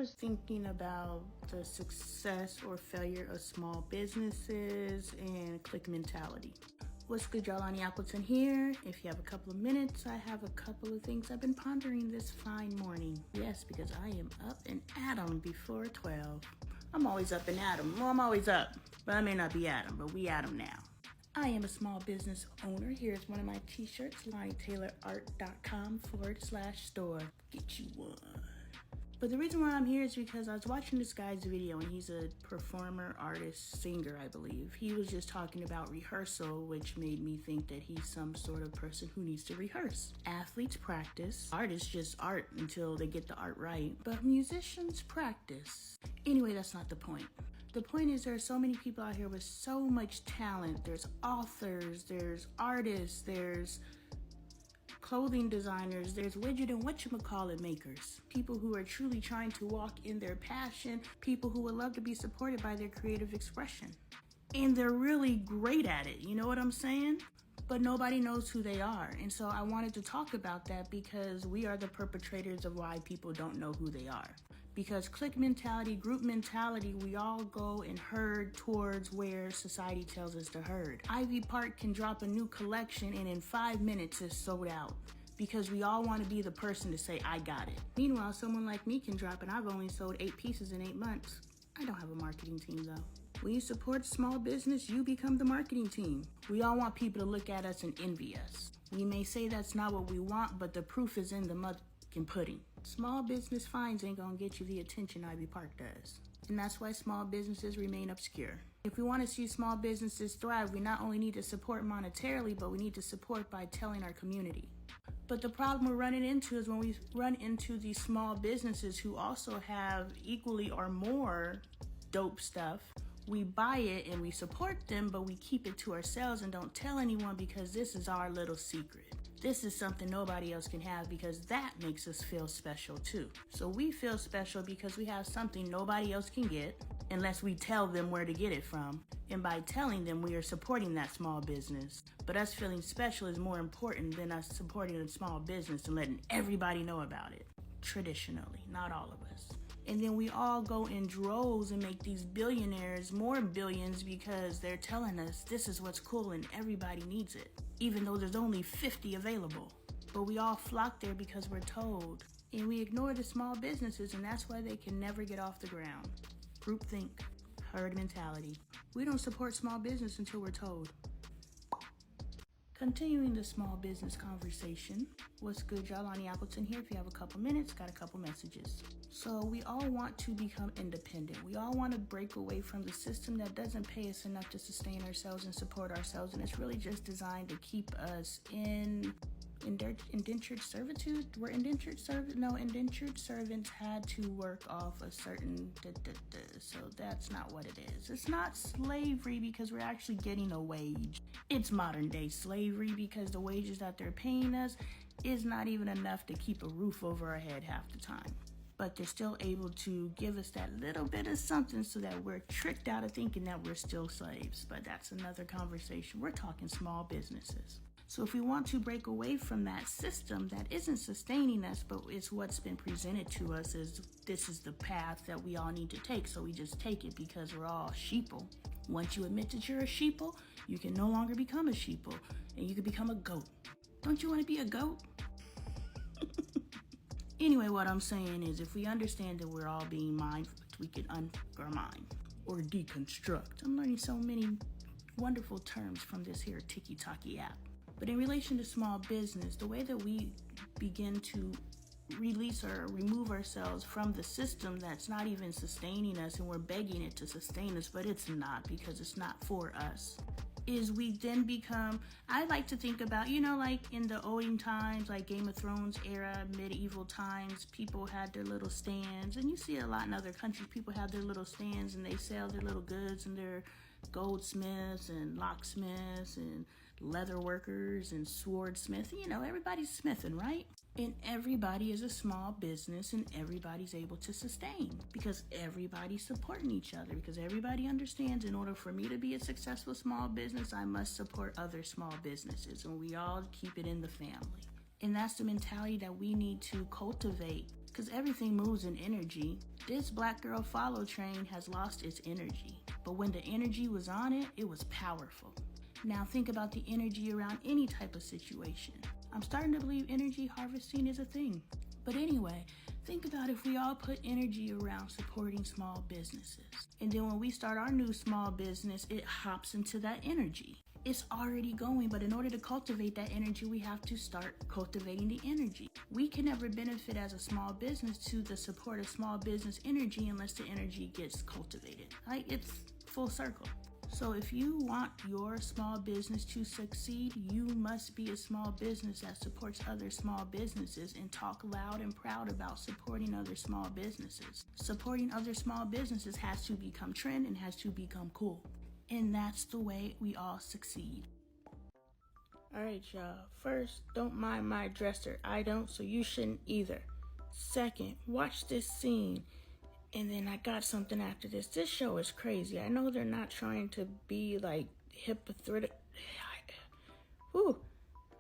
was thinking about the success or failure of small businesses and click mentality. What's good, y'all? Lonnie Appleton here. If you have a couple of minutes, I have a couple of things I've been pondering this fine morning. Yes, because I am up and at 'em before 12. I'm always up and at 'em. Well, I'm always up, but I may not be at 'em, but we at 'em now. I am a small business owner. Here's one of my t-shirts, LonnieTaylorArt.com/store. Get you one. But the reason why I'm here is because I was watching this guy's video, and he's a performer, artist, singer, I believe. He was just talking about rehearsal, which made me think that he's some sort of person who needs to rehearse. Athletes practice. Artists just art until they get the art right. But musicians practice. Anyway, that's not the point. The point is there are so many people out here with so much talent. There's authors, there's artists, there's clothing designers, there's widget and whatchamacallit makers. People who are truly trying to walk in their passion, people who would love to be supported by their creative expression. And they're really great at it, you know what I'm saying? But nobody knows who they are. And so I wanted to talk about that because we are the perpetrators of why people don't know who they are. Because clique mentality, group mentality, we all go and herd towards where society tells us to herd. Ivy Park can drop a new collection and in 5 minutes it's sold out. Because we all want to be the person to say, I got it. Meanwhile, someone like me can drop and I've only sold 8 pieces in 8 months. I don't have a marketing team though. When you support small business, you become the marketing team. We all want people to look at us and envy us. We may say that's not what we want, but the proof is in the motherfucking pudding. Small business finds ain't gonna get you the attention Ivy Park does. And that's why small businesses remain obscure. If we want to see small businesses thrive, we not only need to support monetarily, but we need to support by telling our community. But the problem we're running into is when we run into these small businesses who also have equally or more dope stuff, we buy it and we support them, but we keep it to ourselves and don't tell anyone because this is our little secret. This is something nobody else can have because that makes us feel special too. So we feel special because we have something nobody else can get unless we tell them where to get it from. And by telling them, we are supporting that small business. But us feeling special is more important than us supporting a small business and letting everybody know about it. Traditionally, not all of us. And then we all go in droves and make these billionaires more billions because they're telling us this is what's cool and everybody needs it, even though there's only 50 available. But we all flock there because we're told. And we ignore the small businesses, and that's why they can never get off the ground. Groupthink, herd mentality. We don't support small business until we're told. Continuing the small business conversation. What's good, y'all? Lonnie Appleton here. If you have a couple minutes, got a couple messages. So we all want to become independent. We all want to break away from the system that doesn't pay us enough to sustain ourselves and support ourselves. And it's really just designed to keep us in indentured servitude. We're indentured servants. No, indentured servants had to work off a certain so that's not what it is. It's not slavery because we're actually getting a wage. It's modern day slavery because the wages that they're paying us is not even enough to keep a roof over our head half the time. But they're still able to give us that little bit of something so that we're tricked out of thinking that we're still slaves. But that's another conversation. We're talking small businesses. So if we want to break away from that system that isn't sustaining us, but it's what's been presented to us as this is the path that we all need to take, so we just take it because we're all sheeple. Once you admit that you're a sheeple, you can no longer become a sheeple, and you can become a goat. Don't you want to be a goat? Anyway, what I'm saying is if we understand that we're all being mindful, we can undermine or deconstruct. I'm learning so many wonderful terms from this here Tiki-Taki app. But in relation to small business, the way that we begin to release or remove ourselves from the system that's not even sustaining us and we're begging it to sustain us, but it's not because it's not for us, is we then become, I like to think about, like in the olden times, like Game of Thrones era, medieval times, people had their little stands, and you see a lot in other countries, people have their little stands and they sell their little goods and their goldsmiths and locksmiths and leather workers and swordsmiths. Everybody's smithing, right? And everybody is a small business and everybody's able to sustain because everybody's supporting each other, because everybody understands in order for me to be a successful small business, I must support other small businesses, and we all keep it in the family. And that's the mentality that we need to cultivate because everything moves in energy. This black girl follow train has lost its energy, but when the energy was on it, it was powerful. Now think about the energy around any type of situation. I'm starting to believe energy harvesting is a thing. But anyway, think about if we all put energy around supporting small businesses. And then when we start our new small business, it hops into that energy. It's already going, but in order to cultivate that energy, we have to start cultivating the energy. We can never benefit as a small business to the support of small business energy unless the energy gets cultivated. Like, it's full circle. So if you want your small business to succeed, you must be a small business that supports other small businesses and talk loud and proud about supporting other small businesses. Supporting other small businesses has to become trend and has to become cool. And that's the way we all succeed. Alright, y'all. First, don't mind my dresser. I don't, so you shouldn't either. Second, watch this scene. And then I got something after this. This show is crazy. I know they're not trying to be like hypocritical.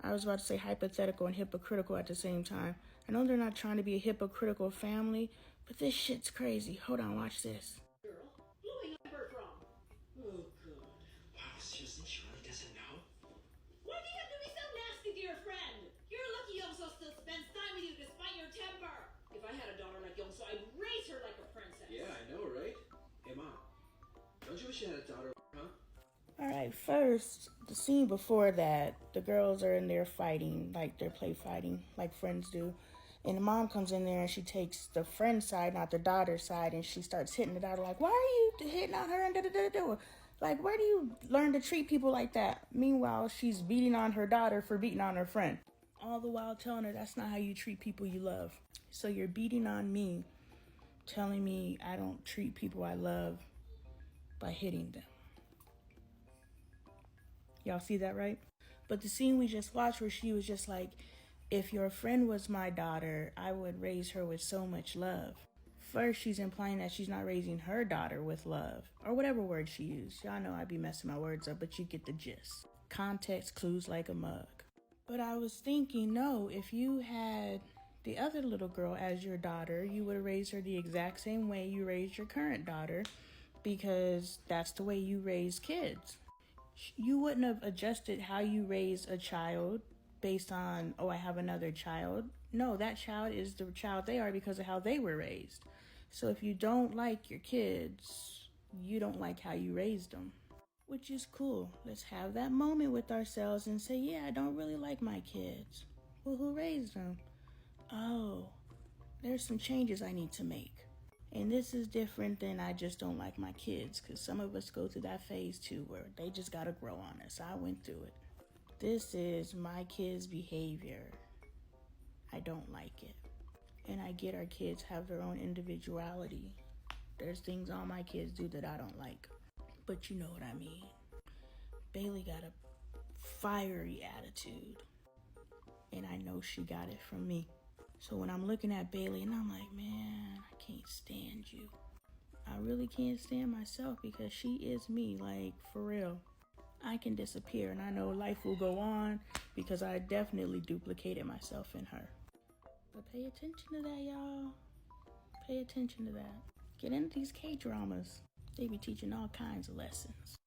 I was about to say hypothetical and hypocritical at the same time. I know they're not trying to be a hypocritical family, but this shit's crazy. Hold on, watch this. Seriously, she really doesn't know? Why do you have to be so nasty to your friend? You're lucky Yongso still spends time with you despite your temper. If I had a daughter like Yongso, I'd raise her like a princess. Yeah, I know, right? Hey, Mom, don't you wish you had a daughter, huh? Alright, first, the scene before that, the girls are in there fighting, like they're play fighting, like friends do. And the mom comes in there and she takes the friend's side, not the daughter's side, and she starts hitting the daughter like, why are you hitting on her and da-da-da-da? Like, where do you learn to treat people like that? Meanwhile, she's beating on her daughter for beating on her friend. All the while telling her that's not how you treat people you love. So you're beating on me, telling me I don't treat people I love by hitting them. Y'all see that, right? But the scene we just watched where she was just like, if your friend was my daughter, I would raise her with so much love. First, she's implying that she's not raising her daughter with love, or whatever word she used. Y'all know I be messing my words up, but you get the gist. Context clues like a mug. But I was thinking, no, if you had the other little girl as your daughter, you would have raised her the exact same way you raised your current daughter, because that's the way you raise kids. You wouldn't have adjusted how you raise a child based on, oh, I have another child. No, that child is the child they are because of how they were raised. So if you don't like your kids, you don't like how you raised them, which is cool. Let's have that moment with ourselves and say, yeah, I don't really like my kids. Well, who raised them? Oh, there's some changes I need to make. And this is different than I just don't like my kids, because some of us go through that phase too where they just got to grow on us. I went through it. This is my kids' behavior. I don't like it. And I get our kids have their own individuality. There's things all my kids do that I don't like. But you know what I mean. Bailey got a fiery attitude. And I know she got it from me. So when I'm looking at Bailey and I'm like, man, I can't stand you. I really can't stand myself because she is me, like, for real. I can disappear and I know life will go on because I definitely duplicated myself in her. But pay attention to that, y'all. Pay attention to that. Get into these K-dramas. They be teaching all kinds of lessons.